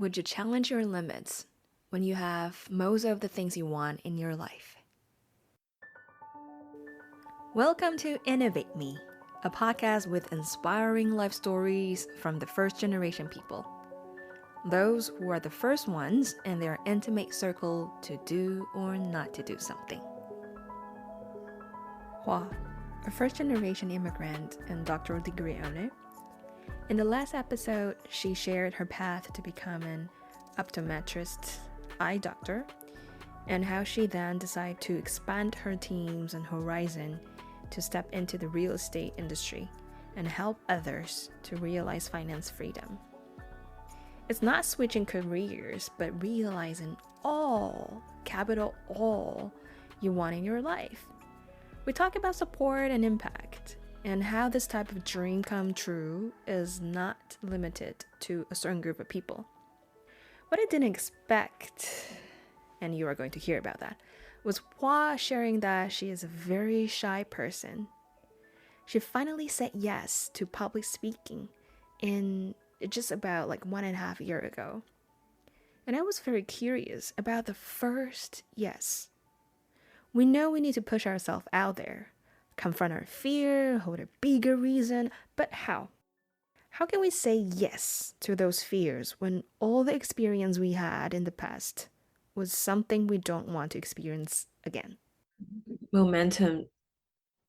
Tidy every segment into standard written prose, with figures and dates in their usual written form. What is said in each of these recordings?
would you challenge your limits when you have most of the things you want in your life? Welcome to Innovate Me, a podcast with inspiring life stories from the first generation people. Those who are the first ones in their intimate circle to do or not to do something. Hoa, a first generation immigrant and doctoral degree owner. In the last episode, she shared her path to become an optometrist, eye doctor, and how she then decided to expand her teams and horizon to step into the real estate industry and help others to realize finance freedom. It's not switching careers, but realizing all, capital all, you want in your life. We talk about support and impact, and how this type of dream come true is not limited to a certain group of people. What I didn't expect, and you are going to hear about that, was Hoa sharing that she is a very shy person. She finally said yes to public speaking in just about 1.5 years ago. And I was very curious about the first yes. We know we need to push ourselves out there, confront our fear, hold a bigger reason, but how? How can we say yes to those fears when all the experience we had in the past was something we don't want to experience again? Momentum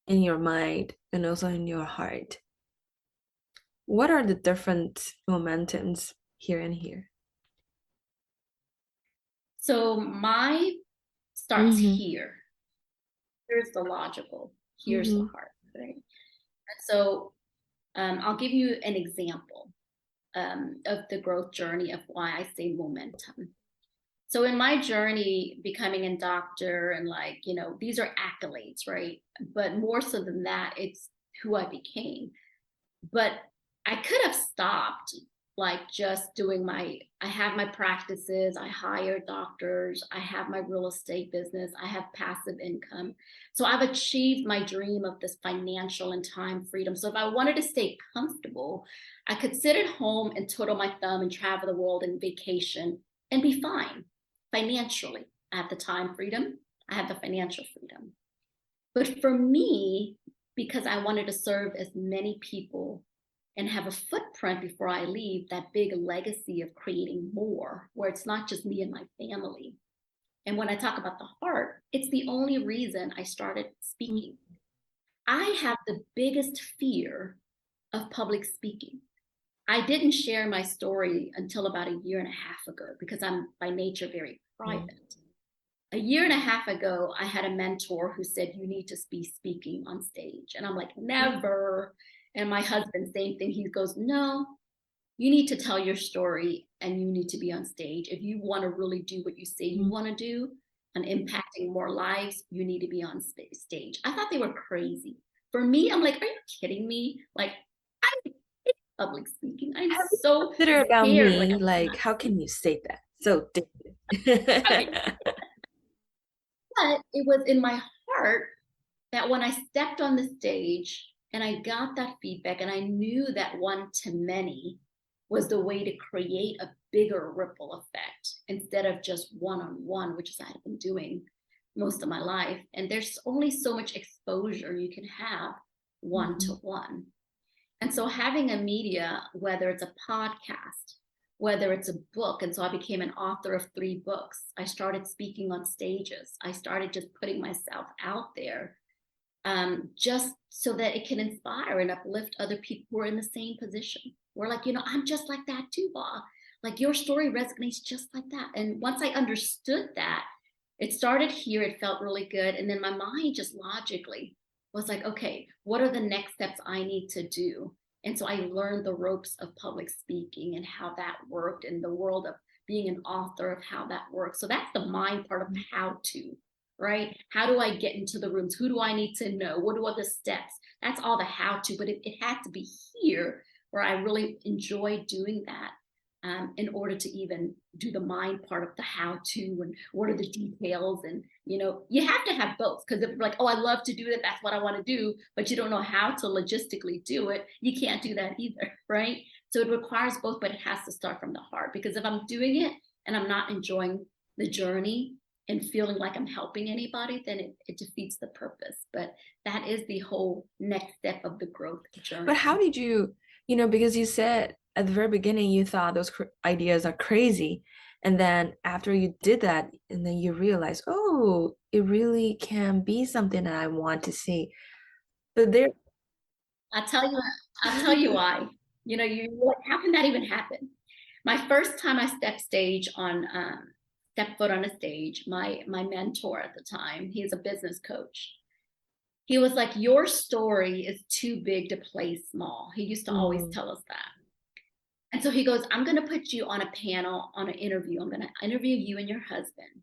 in your mind and also in your heart. What are the different momentums here and here? So my starts here. Here's the logical. Here's the heart. Right? And so I'll give you an example of the growth journey of why I say momentum. So in my journey, becoming a doctor and these are accolades, right? But more so than that, it's who I became. But I could have stopped just doing I have my practices, I hire doctors, I have my real estate business, I have passive income. So I've achieved my dream of this financial and time freedom. So if I wanted to stay comfortable, I could sit at home and twiddle my thumb and travel the world and vacation and be fine financially. I have the time freedom, I have the financial freedom. But for me, because I wanted to serve as many people and have a footprint before I leave, that big legacy of creating more, where it's not just me and my family. And when I talk about the heart, it's the only reason I started speaking. I have the biggest fear of public speaking. I didn't share my story until about 1.5 years ago because I'm by nature very private. 1.5 years ago, I had a mentor who said, you need to be speaking on stage. And I'm like, never. And my husband, same thing. He goes, no, you need to tell your story and you need to be on stage. If you want to really do what you say you want to do and impacting more lives, you need to be on stage. I thought they were crazy. For me, I'm like, are you kidding me? I hate public speaking. I'm so Consider about scared. me, how can you say that? So different. But it was in my heart that when I stepped on the stage and I got that feedback and I knew that one-to-many was the way to create a bigger ripple effect instead of just one-on-one, which is I had been doing most of my life. And there's only so much exposure you can have one-to-one. And so having a media, whether it's a podcast, whether it's a book, and so I became an author of 3 books. I started speaking on stages. I started just putting myself out there just so that it can inspire and uplift other people who are in the same position. We're I'm just like that too, Ba. Your story resonates just like that. And once I understood that, it started here. It felt really good. And then my mind just logically was okay, what are the next steps I need to do? And so I learned the ropes of public speaking and how that worked in the world of being an author of how that works. So that's the mind part of how to, right? How do I get into the rooms? Who do I need to know? What are the steps? That's all the how to, but it had to be here where I really enjoyed doing that in order to even do the mind part of the how to and what are the details. And, you have to have both, because if you're oh, I love to do it, that's what I want to do, but you don't know how to logistically do it, you can't do that either, right? So it requires both, but it has to start from the heart, because if I'm doing it and I'm not enjoying the journey and feeling like I'm helping anybody, then it defeats the purpose. But that is the whole next step of the growth journey. But how did you, because you said at the very beginning you thought those ideas are crazy, and then after you did that, and then you realize, oh, it really can be something that I want to see. But there, I'll tell you why. You know, how can that even happen? My first time I stepped foot on a stage, my mentor at the time, he's a business coach. He was like, your story is too big to play small. He used to always tell us that. And so he goes, I'm going to put you on a panel, on an interview. I'm going to interview you and your husband.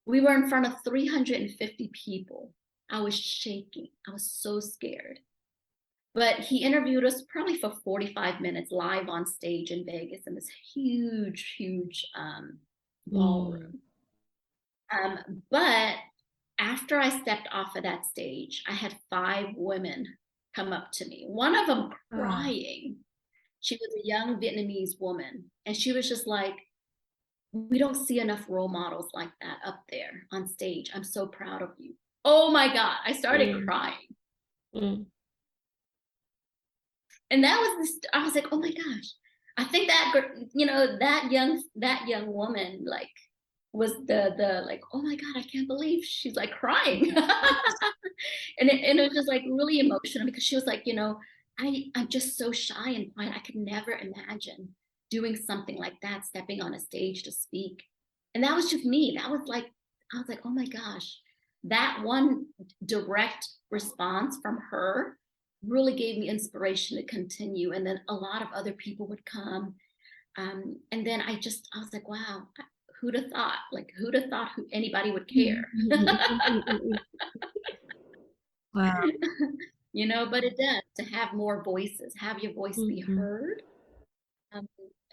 We were in front of 350 people. I was shaking. I was so scared. But he interviewed us probably for 45 minutes live on stage in Vegas in this huge, huge ballroom. But after I stepped off of that stage, I had 5 women come up to me. One of them crying. She was a young Vietnamese woman. And she was just like, we don't see enough role models like that up there on stage. I'm so proud of you. Oh my God. I started crying. And that was I was like, oh my gosh. I think that, that young woman, like, was the like, oh my God, I can't believe she's like crying. and it was just like really emotional, because she was like, I'm just so shy and quiet. I could never imagine doing something like that, stepping on a stage to speak. And that was just me. I was like, oh my gosh, that one direct response from her really gave me inspiration to continue. And then a lot of other people would come. And then I was like, wow, who'd have thought? Like, who'd have thought anybody would care? Wow. But it does, to have more voices, have your voice be heard,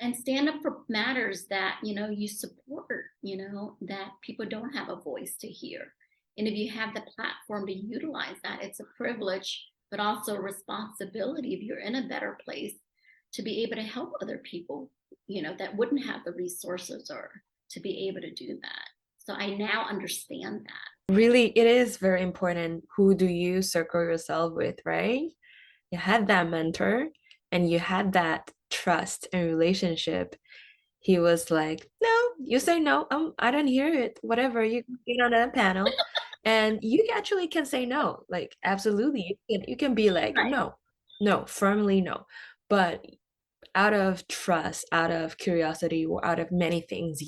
and stand up for matters that, you support, that people don't have a voice to hear. And if you have the platform to utilize that, it's a privilege, but also a responsibility if you're in a better place to be able to help other people, that wouldn't have the resources or to be able to do that. So I now understand that. Really, it is very important. Who do you circle yourself with, right? You had that mentor and you had that trust and relationship. He was like, no, you say no. I don't hear it. Whatever, you get on that panel. And you actually can say no. Like, absolutely. You can be like, Right. No, firmly no. But out of trust, out of curiosity, or out of many things,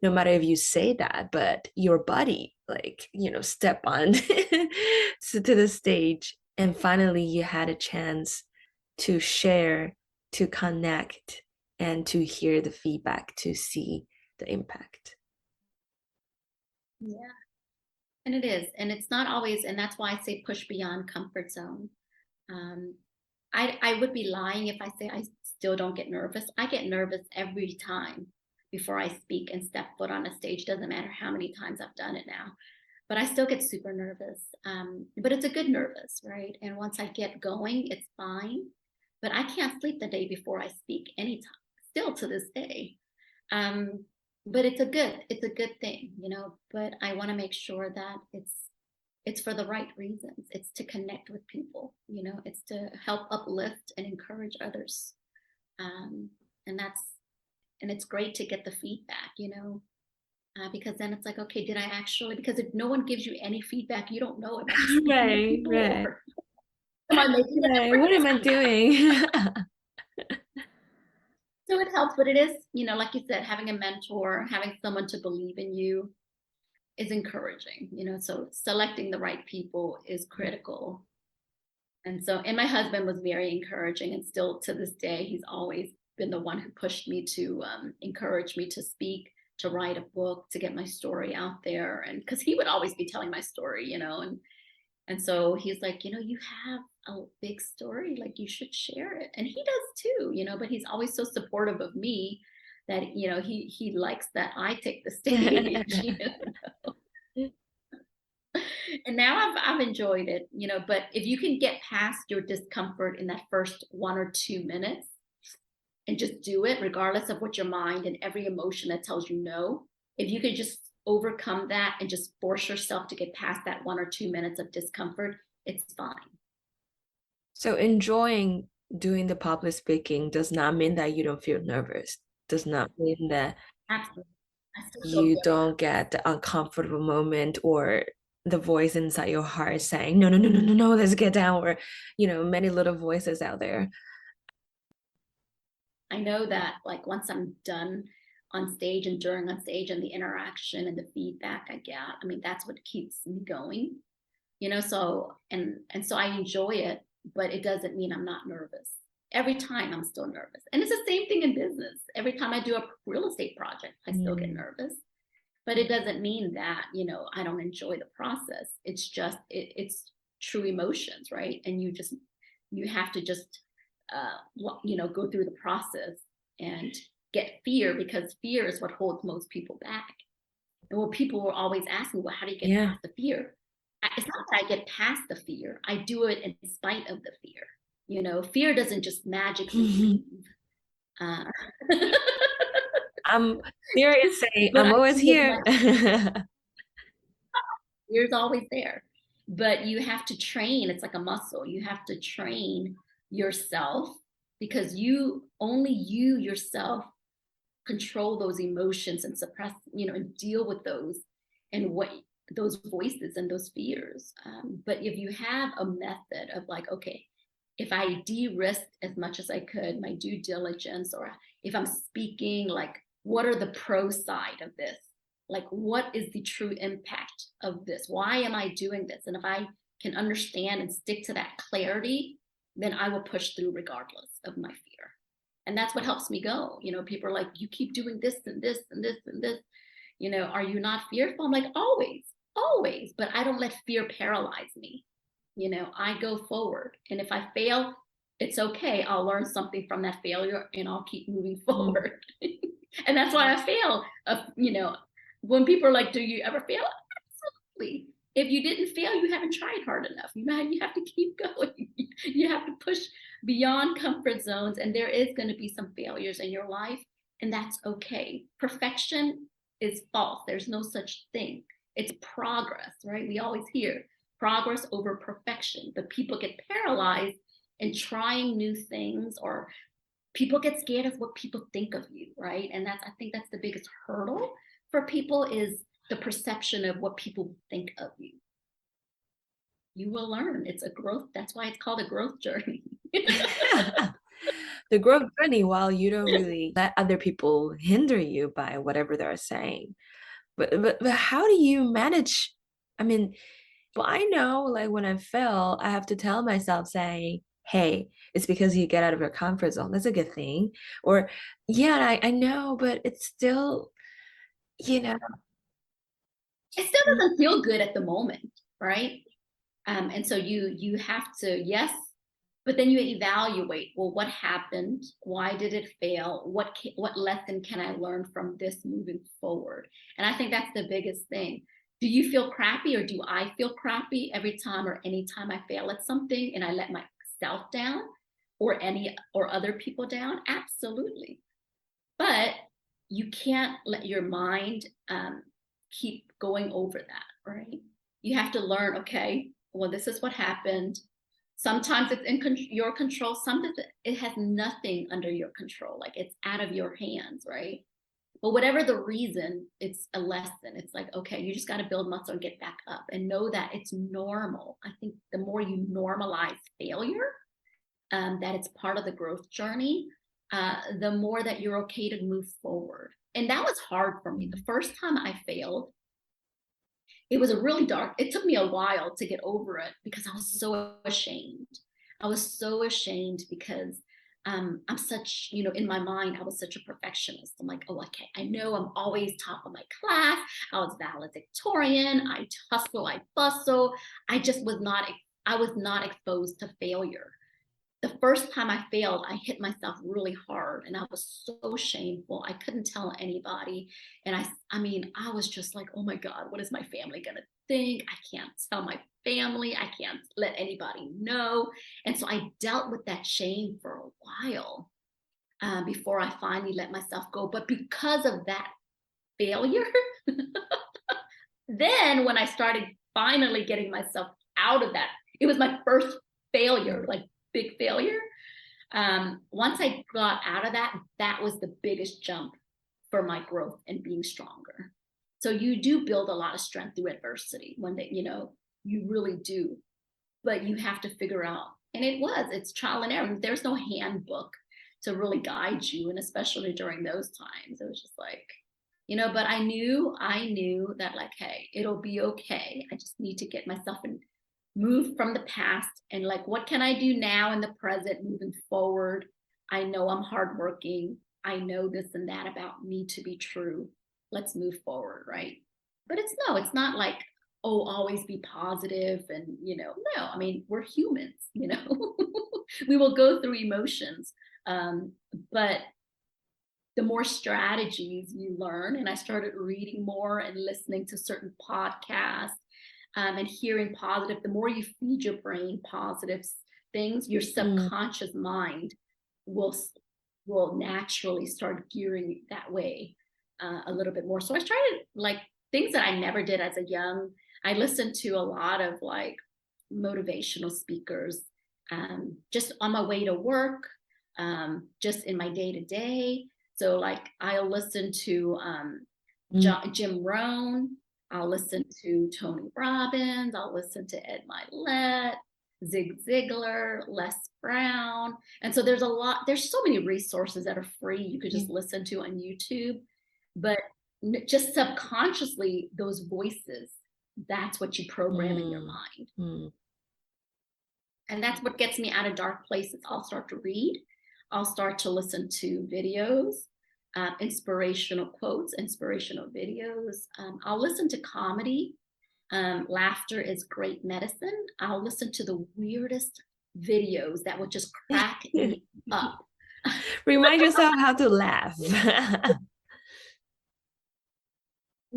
no matter if you say that, but your body, like, step on to the stage, and finally you had a chance to share, to connect, and to hear the feedback, to see the impact. Yeah. And it is. And it's not always, and that's why I say push beyond comfort zone. I would be lying if I say I still don't get nervous. I get nervous every time before I speak and step foot on a stage. Doesn't matter how many times I've done it now, but I still get super nervous. But it's a good nervous, right? And once I get going, it's fine. But I can't sleep the day before I speak anytime, still to this day. But it's a good thing, but I want to make sure that it's for the right reasons. It's to connect with people, it's to help uplift and encourage others. And it's great to get the feedback, because then it's like, okay, did I actually, because if no one gives you any feedback, you don't know if Right. Am I making a difference? What am I doing? So it helps, but it is, like you said, having a mentor, having someone to believe in you is encouraging, so selecting the right people is critical. And my husband was very encouraging, and still to this day, he's always been the one who pushed me to encourage me to speak, to write a book, to get my story out there. And because he would always be telling my story, and so he's like, you have a big story, like you should share it. And he does too, but he's always so supportive of me that, he likes that I take the stage. And now I've enjoyed it, but if you can get past your discomfort in that first 1 or 2 minutes, and just do it regardless of what your mind and every emotion that tells you no. If you could just overcome that and just force yourself to get past that 1 or 2 minutes of discomfort, it's fine. So enjoying doing the public speaking does not mean that you don't feel nervous. Does not mean that Absolutely. I still feel you very don't get the uncomfortable moment or the voice inside your heart saying, no, no, no, no, no, no, let's get down, or, many little voices out there. I know that like once I'm done on stage and during on stage and the interaction and the feedback I get, I mean, that's what keeps me going, so and so I enjoy it, but it doesn't mean I'm not nervous. Every time I'm still nervous. And it's the same thing in business. Every time I do a real estate project, I still get nervous. But it doesn't mean that, I don't enjoy the process. It's just it's true emotions, right? And you have to just go through the process and get fear, because fear is what holds most people back. And what people were always asking, well, how do you get past the fear? It's not that I get past the fear. I do it in spite of the fear. Fear doesn't just magically leave. I'm serious saying, I'm always here. Fear's always there. But you have to train. It's like a muscle. You have to train yourself, because only you yourself control those emotions and suppress, and deal with those and what those voices and those fears. But if you have a method of like, okay, if I de-risked as much as I could, my due diligence, or if I'm speaking, like, what are the pro side of this? Like, what is the true impact of this? Why am I doing this? And if I can understand and stick to that clarity, then I will push through regardless of my fear. And that's what helps me go. People are like, you keep doing this and this and this and this. Are you not fearful? I'm like, always, always. But I don't let fear paralyze me. I go forward. And if I fail, it's okay. I'll learn something from that failure and I'll keep moving forward. And that's why I fail. When people are like, do you ever fail? Absolutely. If you didn't fail, you haven't tried hard enough. You have to keep going. You have to push beyond comfort zones. And there is going to be some failures in your life, and that's okay. Perfection is false. There's no such thing. It's progress, right? We always hear progress over perfection, but people get paralyzed in trying new things, or people get scared of what people think of you, right? And I think that's the biggest hurdle for people, is the perception of what people think of you. You will learn. It's a growth. That's why it's called a growth journey. The growth journey, while you don't really let other people hinder you by whatever they're saying. But how do you manage? I mean, well, I know, like, when I fail, I have to tell myself, saying, hey, it's because you get out of your comfort zone. That's a good thing. Or, yeah, I know, but it's still, It still doesn't feel good at the moment, right? And so you have to, yes, but then you evaluate, well, what happened? Why did it fail? What lesson can I learn from this moving forward? And I think that's the biggest thing. Do you feel crappy, or do I feel crappy every time or any time I fail at something and I let myself down or other people down? Absolutely. But you can't let your mind keep going over that, right? You have to learn, okay, well, this is what happened. Sometimes it's in your control. Sometimes it has nothing under your control. Like, it's out of your hands, right? But whatever the reason, it's a lesson. It's like, okay, you just got to build muscle and get back up and know that it's normal. I think the more you normalize failure, that it's part of the growth journey, the more that you're okay to move forward. And that was hard for me. The first time I failed, it was it took me a while to get over it, because I was so ashamed. I was so ashamed because I'm such, in my mind, I was such a perfectionist. I'm like, oh, okay, I know I'm always top of my class. I was valedictorian. I hustle, I bustle. I was not exposed to failure. The first time I failed, I hit myself really hard, and I was so shameful. I couldn't tell anybody. And I was just like, oh my God, what is my family going to think? I can't tell my family. I can't let anybody know. And so I dealt with that shame for a while. before I finally let myself go. But because of that failure, then when I started finally getting myself out of that, it was my first failure, like big failure. Once I got out of that, that was the biggest jump for my growth and being stronger. So you do build a lot of strength through adversity when they, you really do. But you have to figure out, and it's trial and error. There's no handbook to really guide you. And especially during those times, it was just like, but I knew that like, hey, it'll be okay. I just need to get myself and move from the past and like, what can I do now in the present, moving forward? I know I'm hardworking. I know this and that about me to be true. Let's move forward, right? But it's not like, oh, always be positive and, no, I mean, we're humans, we will go through emotions. But the more strategies you learn, and I started reading more and listening to certain podcasts and hearing positive, the more you feed your brain positive things, your subconscious mind will naturally start gearing that way a little bit more. So I started like things that I never did as a young. I listened to a lot of like motivational speakers just on my way to work, just in my day to day. So like I'll listen to Jim Rohn, I'll listen to Tony Robbins, I'll listen to Ed Milet, Zig Ziglar, Les Brown. And so there's so many resources that are free you could just listen to on YouTube. But just subconsciously, those voices, that's what you program in your mind. And that's what gets me out of dark places. I'll start to read. I'll start to listen to videos, inspirational quotes, inspirational videos. I'll listen to comedy. Laughter is great medicine. I'll listen to the weirdest videos that will just crack me up. Remind yourself how to laugh.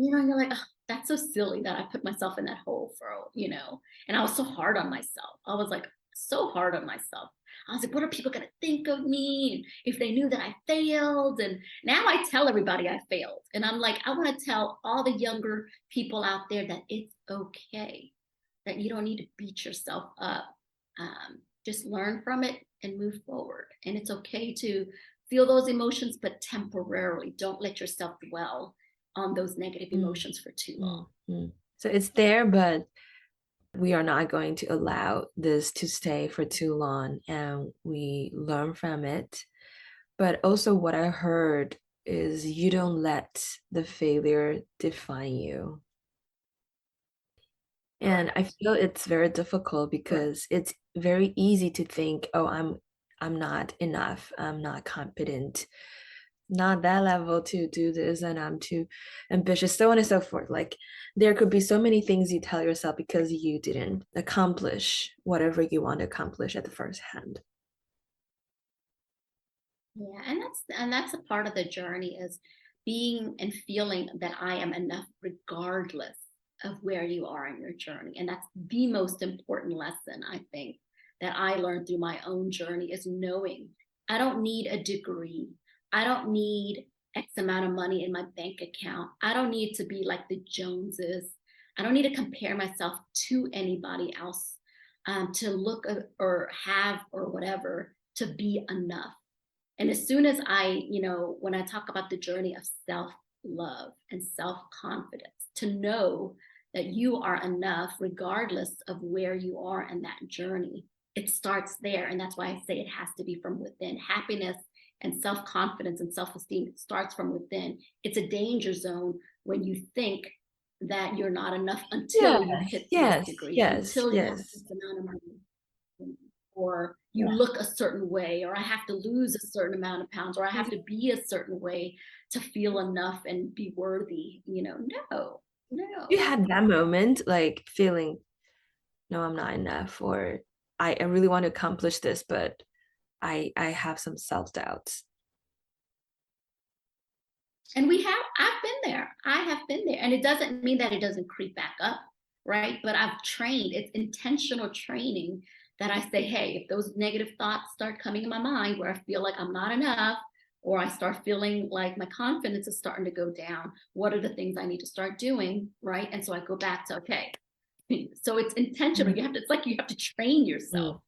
You're like, oh, that's so silly that I put myself in that hole for, and I was so hard on myself. I was like, so hard on myself. I was like, what are people going to think of me? And if they knew that I failed. And now I tell everybody I failed. And I'm like, I want to tell all the younger people out there that it's okay, that you don't need to beat yourself up. Just learn from it and move forward. And it's okay to feel those emotions, but temporarily. Don't let yourself dwell on those negative emotions for too long. So it's there, but we are not going to allow this to stay for too long, and we learn from it. But also what I heard is you don't let the failure define you. And I feel it's very difficult because it's very easy to think, oh, I'm not enough, I'm not competent, not that level to do this, and I'm too ambitious, so on and so forth. Like there could be so many things you tell yourself because you didn't accomplish whatever you want to accomplish at the first hand. Yeah, and that's a part of the journey, is being and feeling that I am enough regardless of where you are in your journey. And that's the most important lesson, I think, that I learned through my own journey, is knowing I don't need a degree. I don't need X amount of money in my bank account. I don't need to be like the Joneses. I don't need to compare myself to anybody else to look or have or whatever to be enough. And as soon as when I talk about the journey of self-love and self-confidence, to know that you are enough regardless of where you are in that journey, it starts there. And that's why I say it has to be from within. Happiness and self-confidence and self-esteem starts from within. It's a danger zone when you think that you're not enough until you hit this degree, until you have this amount of money, or you look a certain way, or I have to lose a certain amount of pounds, or I have to be a certain way to feel enough and be worthy. No. You had that moment, like feeling, no, I'm not enough, or I really want to accomplish this, but I have some self-doubts. And I've been there. I have been there. And it doesn't mean that it doesn't creep back up, right? But I've trained, it's intentional training that I say, hey, if those negative thoughts start coming in my mind where I feel like I'm not enough, or I start feeling like my confidence is starting to go down, what are the things I need to start doing, right? And so I go back to, okay, so it's intentional. You have to, it's like you have to train yourself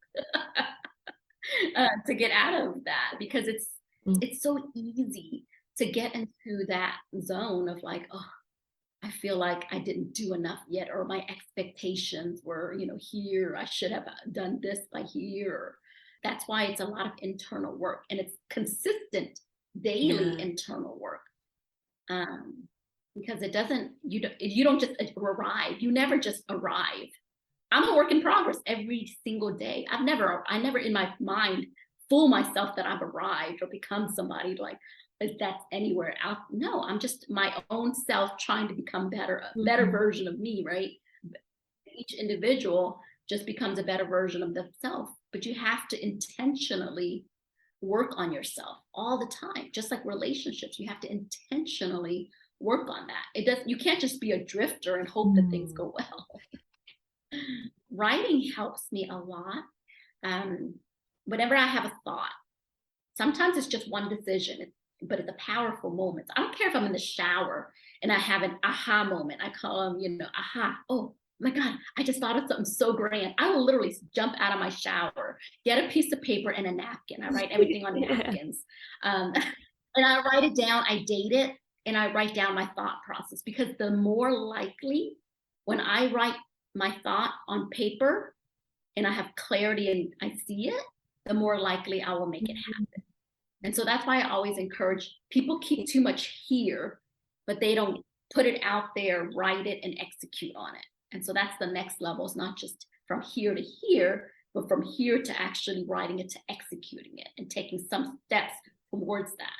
to get out of that, because it's so easy to get into that zone of like, oh, I feel like I didn't do enough yet, or my expectations were, here, I should have done this by here. That's why it's a lot of internal work, and it's consistent daily internal work. Because it doesn't, you don't just arrive. You never just arrive. I'm a work in progress every single day. I never in my mind fool myself that I've arrived or become somebody like that's anywhere out. No, I'm just my own self trying to become better, a better version of me, right? Each individual just becomes a better version of themselves, but you have to intentionally work on yourself all the time. Just like relationships, you have to intentionally work on that. You can't just be a drifter and hope that things go well. Writing helps me a lot. Whenever I have a thought, sometimes it's just one decision, but it's a powerful moment. I don't care if I'm in the shower and I have an aha moment. I call them, aha. Oh my God, I just thought of something so grand. I will literally jump out of my shower, get a piece of paper and a napkin. I write everything on napkins. And I write it down, I date it, and I write down my thought process, because the more likely when I write my thought on paper and I have clarity and I see it, the more likely I will make it happen. And so that's why I always encourage people keep too much here, but they don't put it out there, write it, and execute on it. And so that's the next level. It's not just from here to here, but from here to actually writing it to executing it and taking some steps towards that.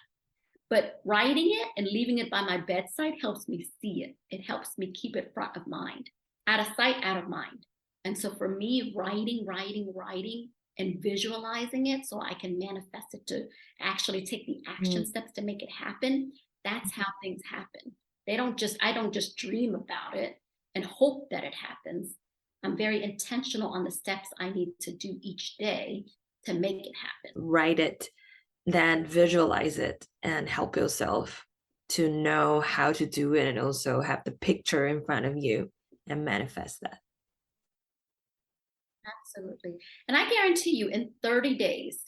But writing it and leaving it by my bedside helps me see it. It helps me keep it front of mind. Out of sight, out of mind. And so for me, writing, and visualizing it so I can manifest it to actually take the action steps to make it happen, that's how things happen. I don't just dream about it and hope that it happens. I'm very intentional on the steps I need to do each day to make it happen. Write it, then visualize it, and help yourself to know how to do it, and also have the picture in front of you and manifest that. Absolutely. And I guarantee you, in 30 days,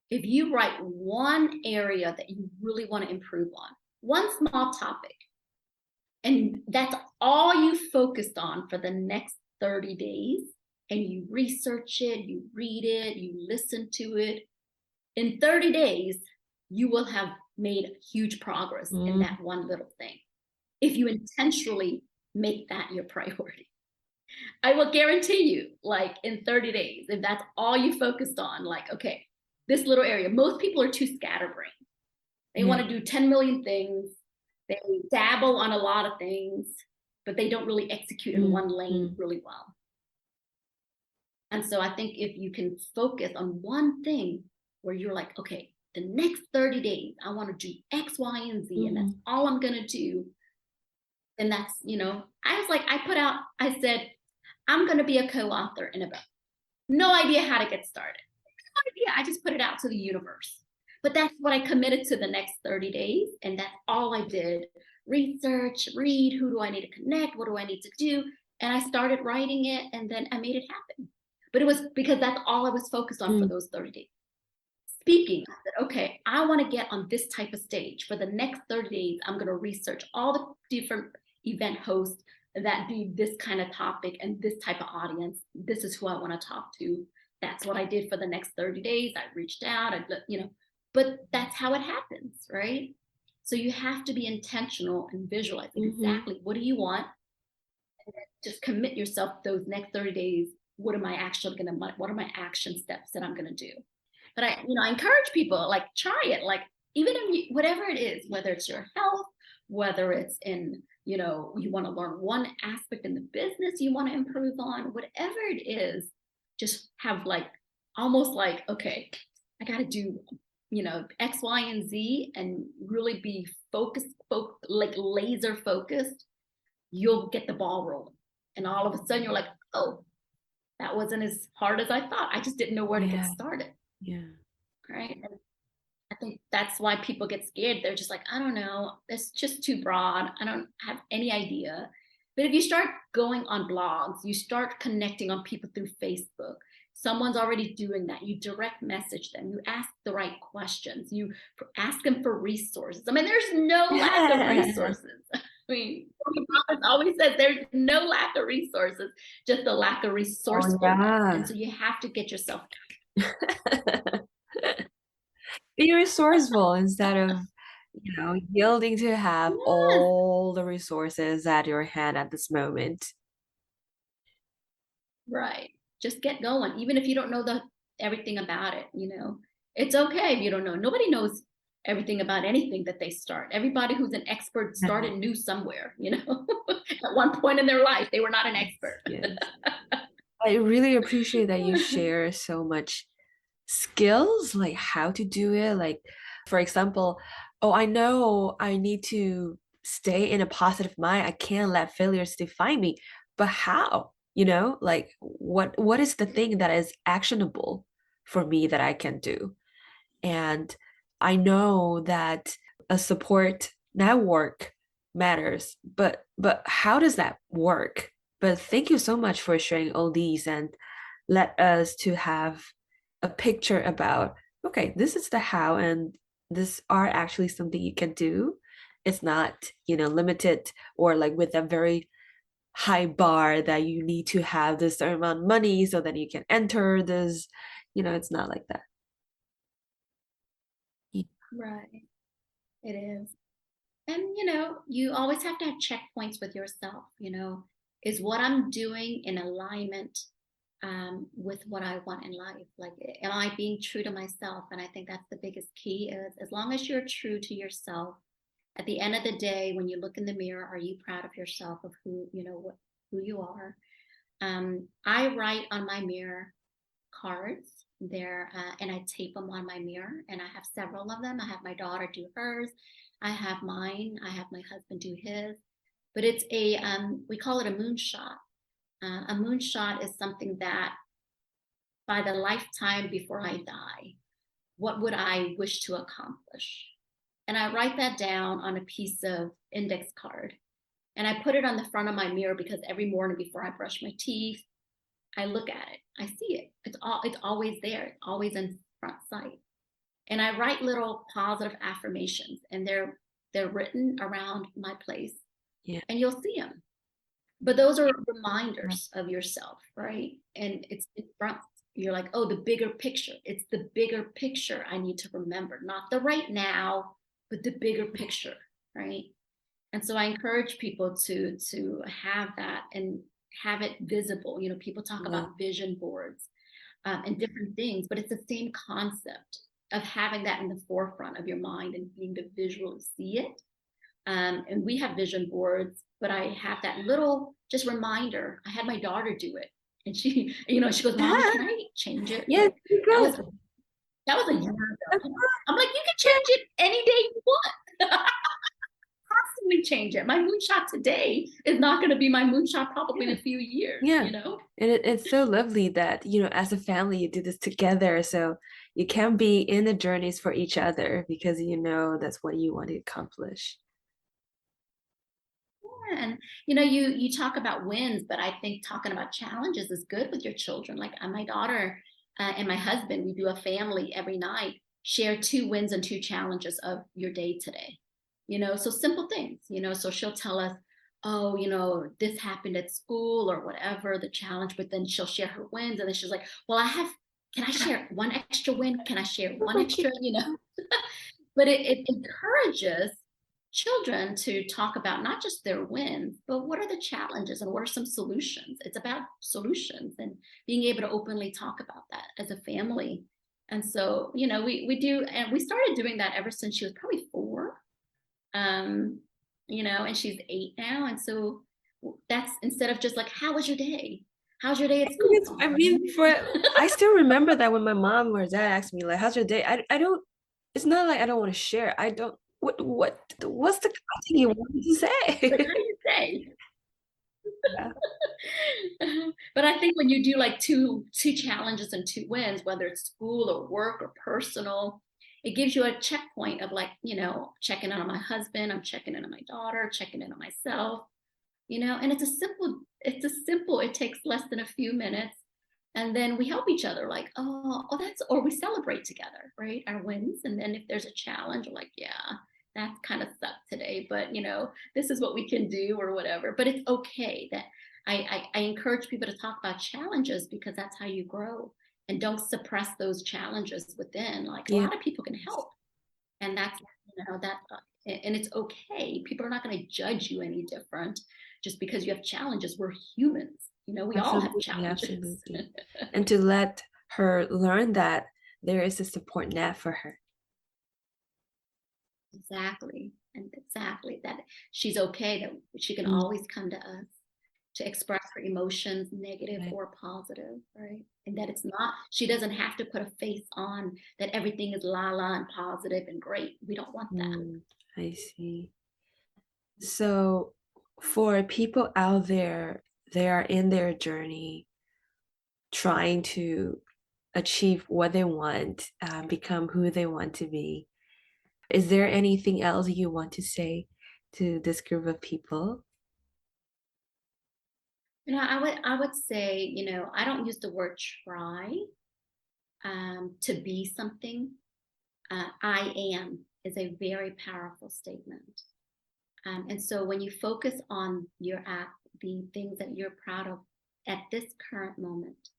if you write one area that you really want to improve on, one small topic, and that's all you focused on for the next 30 days, and you research it, you read it, you listen to it, in 30 days, you will have made huge progress in that one little thing. If you intentionally make that your priority. I will guarantee you, like in 30 days, if that's all you focused on, like, okay, this little area, most people are too scatterbrained. They want to do 10 million things. They dabble on a lot of things, but they don't really execute in one lane really well. And so I think if you can focus on one thing where you're like, okay, the next 30 days, I want to do X, Y, and Z, and that's all I'm going to do. And that's, I said, I'm going to be a co-author in a book. No idea how to get started. No idea. I just put it out to the universe. But that's what I committed to the next 30 days. And that's all I did. Research, read, who do I need to connect? What do I need to do? And I started writing it, and then I made it happen. But it was because that's all I was focused on for those 30 days. Speaking, I said, okay, I want to get on this type of stage. For the next 30 days, I'm going to research all the different event hosts that do this kind of topic and this type of audience. This is who I want to talk to. That's what I did for the next 30 days. I reached out, but that's how it happens, right? So you have to be intentional and visualize exactly what do you want, and then just commit yourself those next 30 days. What are my action steps that I'm going to do? But I encourage people, like, try it, like, even if whatever it is, whether it's your health, whether it's in, you want to learn one aspect in the business you want to improve on, whatever it is, just have almost like, okay, I got to do, X, Y, and Z, and really be focused, like laser focused. You'll get the ball rolling. And all of a sudden you're like, oh, that wasn't as hard as I thought. I just didn't know where to get started. Yeah. Right. And think that's why people get scared. They're just like, I don't know, it's just too broad. I don't have any idea. But if you start going on blogs, you start connecting on people through Facebook, someone's already doing that. You direct message them, you ask the right questions, you ask them for resources. I mean, there's no lack of resources. I mean, Thomas always says there's no lack of resources, just a lack of resourcefulness. And so you have to get yourself be resourceful instead of yielding to have all the resources at your hand at this moment. Right. Just get going. Even if you don't know everything about it, it's okay if you don't know. Nobody knows everything about anything that they start. Everybody who's an expert started new somewhere, at one point in their life, they were not an expert. Yes. I really appreciate that you share so much skills, like how to do it. Like, for example, I know I need to stay in a positive mind. I can't let failures define me. But how? Like what is the thing that is actionable for me that I can do? And I know that a support network matters, but how does that work? But thank you so much for sharing all these and let us to have a picture about, okay, this is the how, and this are actually something you can do. It's not, limited or like with a very high bar that you need to have this certain amount of money so that you can enter this. It's not like that. Right. It is. And, you always have to have checkpoints with yourself, is what I'm doing in alignment with what I want in life? Like, am I being true to myself? And I think that's the biggest key is as long as you're true to yourself, at the end of the day, when you look in the mirror, are you proud of yourself, of who you are? I write on my mirror cards there, and I tape them on my mirror, and I have several of them. I have my daughter do hers, I have mine, I have my husband do his. But it's we call it a moonshot. A moonshot is something that by the lifetime before I die, what would I wish to accomplish? And I write that down on a piece of index card. And I put it on the front of my mirror because every morning before I brush my teeth, I look at it. I see it. It's always there. It's always in front sight. And I write little positive affirmations, and they're written around my place. Yeah. And you'll see them. But those are reminders of yourself, right? And it's in front. You're like, oh, the bigger picture. It's the bigger picture I need to remember, not the right now, but the bigger picture, right? And so I encourage people to have that and have it visible. People talk about vision boards and different things, but it's the same concept of having that in the forefront of your mind and being to visually see it. And we have vision boards, but I have that little just reminder. I had my daughter do it, and she goes, "Mom, can I change it?" Yeah, that was a year ago. I'm like, you can change it any day you want. Constantly change it. My moonshot today is not going to be my moonshot probably in a few years. Yeah. And it's so lovely that as a family you do this together, so you can be in the journeys for each other because that's what you want to accomplish. And you talk about wins, but I think talking about challenges is good with your children. Like my daughter and my husband, we do a family every night, share 2 wins and 2 challenges of your day today. So simple things, so she'll tell us, oh, this happened at school or whatever, the challenge, but then she'll share her wins. And then she's like, well, can I share 1 extra win? Can I share 1 extra, But it encourages children to talk about not just their wins, but what are the challenges and what are some solutions? It's about solutions and being able to openly talk about that as a family. And so, we do, and we started doing that ever since she was probably 4. And she's 8 now. And so that's instead of just like, how was your day? How's your day at school? I mean, I still remember that when my mom or dad asked me like, how's your day? I don't, it's not like I don't want to share. I don't, what's the content you want me to say? Like, how do you say? But I think when you do like two challenges and 2 wins, whether it's school or work or personal, it gives you a checkpoint of like, you know, checking in on my husband, I'm checking in on my daughter, checking in on myself, you know, and it takes less than a few minutes. And then we help each other, like, or we celebrate together, right? Our wins. And then if there's a challenge, we're like, yeah, that kind of sucked today, but you know, this is what we can do or whatever. But it's okay that I encourage people to talk about challenges, because that's how you grow. And don't suppress those challenges within. Like, a lot of people can help. And that's, you know, and it's okay. People are not going to judge you any different just because you have challenges. We're humans. You know, we all have challenges. Absolutely. And to let her learn that there is a support net for her. Exactly. And exactly that she's okay, that she can always come to us to express her emotions, negative or positive, right? And that it's not, she doesn't have to put a face on that everything is la la and positive and great. We don't want that. I see. So for people out there, they are in their journey trying to achieve what they want, become who they want to be. Is there anything else you want to say to this group of people? You know, I would say, you know, I don't use the word try to be something. I am is a very powerful statement. And so when you focus on the things that you're proud of at this current moment,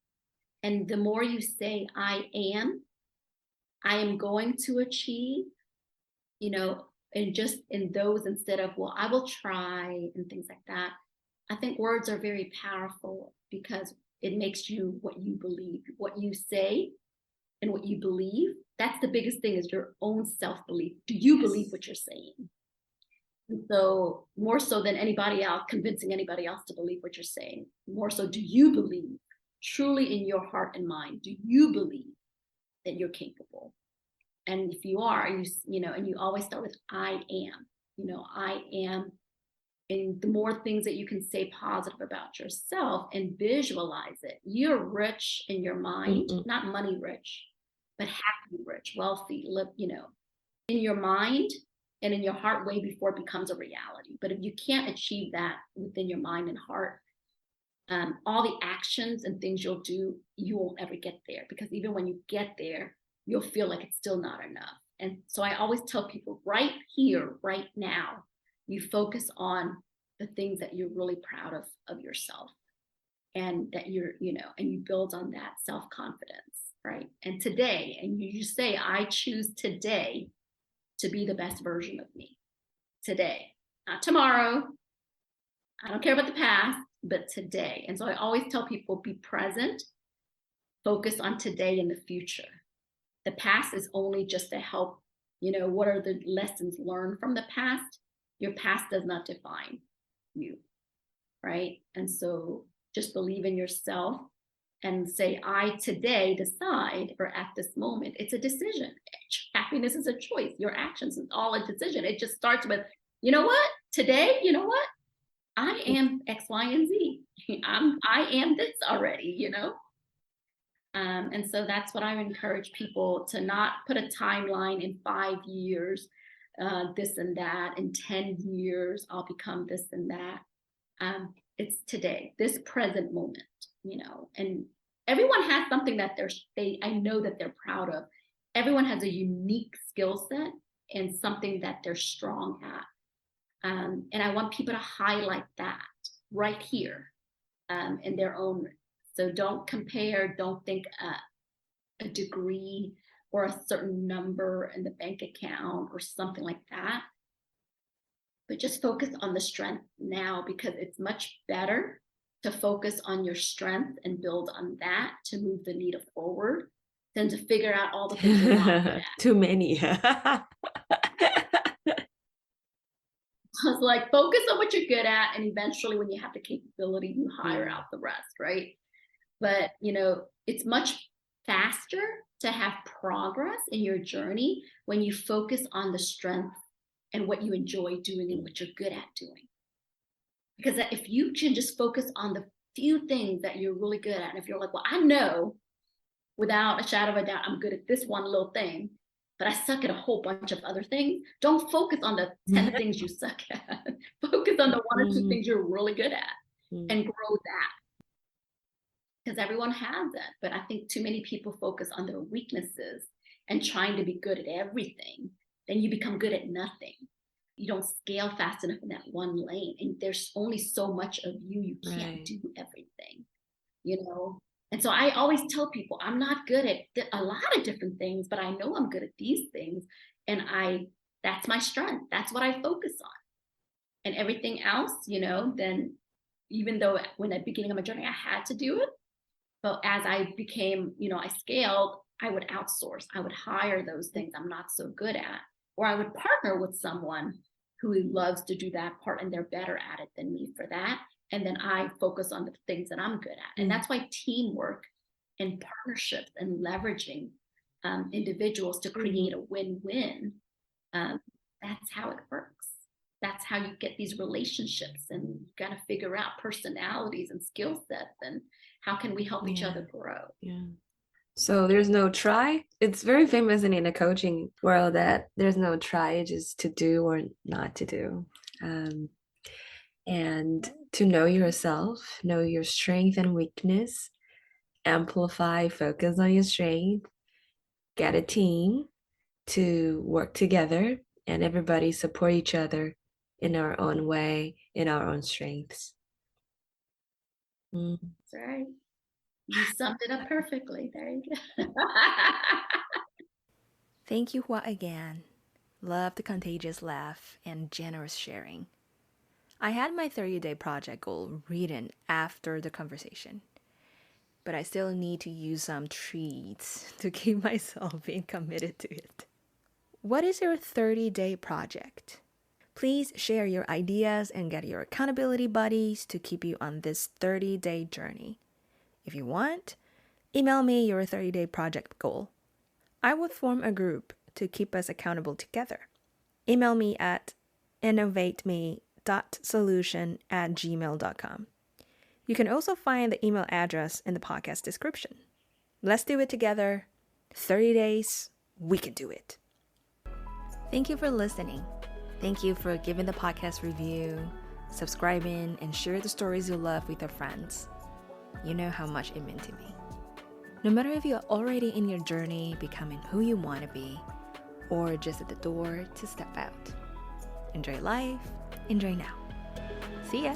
and the more you say, I am going to achieve, you know, and just in those instead of, well, I will try and things like that. I think words are very powerful because it makes you what you believe, what you say and what you believe. That's the biggest thing, is your own self-belief. Do you believe what you're saying? And so more so than anybody else, convincing anybody else to believe what you're saying, more so, do you believe truly in your heart and mind? Do you believe that you're capable? And if you are, you know, and you always start with I am, you know, I am. And the more things that you can say positive about yourself and visualize it, you're rich in your mind, not money rich, but happy rich, wealthy, you know, in your mind and in your heart way before it becomes a reality. But if you can't achieve that within your mind and heart, all the actions and things you'll do, you won't ever get there, because even when you get there, you'll feel like it's still not enough. And so I always tell people, right here, right now, you focus on the things that you're really proud of yourself, and that you're, you know, and you build on that self-confidence, right? And today, and you say, I choose today to be the best version of me. Today, not tomorrow. I don't care about the past, but today. And so I always tell people, be present, focus on today and the future. The past is only just to help, you know, what are the lessons learned from the past? Your past does not define you, right? And so just believe in yourself and say, I today decide, or at this moment, it's a decision. Happiness is a choice. Your actions is all a decision. It just starts with, you know what? Today, you know what? I am X, Y, and Z. I am this already, you know? And so that's what I would encourage people, to not put a timeline in 5 years, this and that, in 10 years, I'll become this and that. It's today, this present moment, you know, and everyone has something that I know that they're proud of. Everyone has a unique skill set and something that they're strong at. And I want people to highlight that right here, in their own. So don't compare, don't think a degree or a certain number in the bank account or something like that. But just focus on the strength now, because it's much better to focus on your strength and build on that to move the needle forward than to figure out all the things you're not good at. Too many. I was like, focus on what you're good at, and eventually when you have the capability, you hire out the rest, right? But, you know, it's much faster to have progress in your journey when you focus on the strength and what you enjoy doing and what you're good at doing. Because if you can just focus on the few things that you're really good at, and if you're like, well, I know without a shadow of a doubt, I'm good at this one little thing, but I suck at a whole bunch of other things. Don't focus on the 10 things you suck at. Focus on the 1 or 2 things you're really good at and grow that. Because everyone has it. But I think too many people focus on their weaknesses and trying to be good at everything. Then you become good at nothing. You don't scale fast enough in that one lane. And there's only so much of you can't do everything, you know? And so I always tell people, I'm not good at a lot of different things, but I know I'm good at these things. And that's my strength. That's what I focus on. And everything else, you know, then even though when at the beginning of my journey, I had to do it, but as I became, you know, I scaled, I would outsource. I would hire those things I'm not so good at, or I would partner with someone who loves to do that part and they're better at it than me for that. And then I focus on the things that I'm good at. And that's why teamwork and partnerships and leveraging individuals to create a win-win, that's how it works. That's how you get these relationships, and you got to figure out personalities and skill sets and how can we help each other grow. So there's no try. It's very famous in the coaching world that there's no try, just to do or not to do. And to know yourself, know your strength and weakness, amplify, focus on your strength, get a team to work together, and everybody support each other in our own way, in our own strengths. That's right. You summed it up perfectly. There you go. Thank you, Hoa, again. Love the contagious laugh and generous sharing. I had my 30-day project goal written after the conversation, but I still need to use some treats to keep myself being committed to it. What is your 30-day project? Please share your ideas and get your accountability buddies to keep you on this 30-day journey. If you want, email me your 30-day project goal. I would form a group to keep us accountable together. Email me at innovateme.solution@gmail.com. You can also find the email address in the podcast description. Let's do it together. 30 days, we can do it. Thank you for listening. Thank you for giving the podcast review, subscribing, and share the stories you love with your friends. You know how much it meant to me. No matter if you're already in your journey becoming who you want to be, or just at the door to step out. Enjoy life, enjoy now. See ya!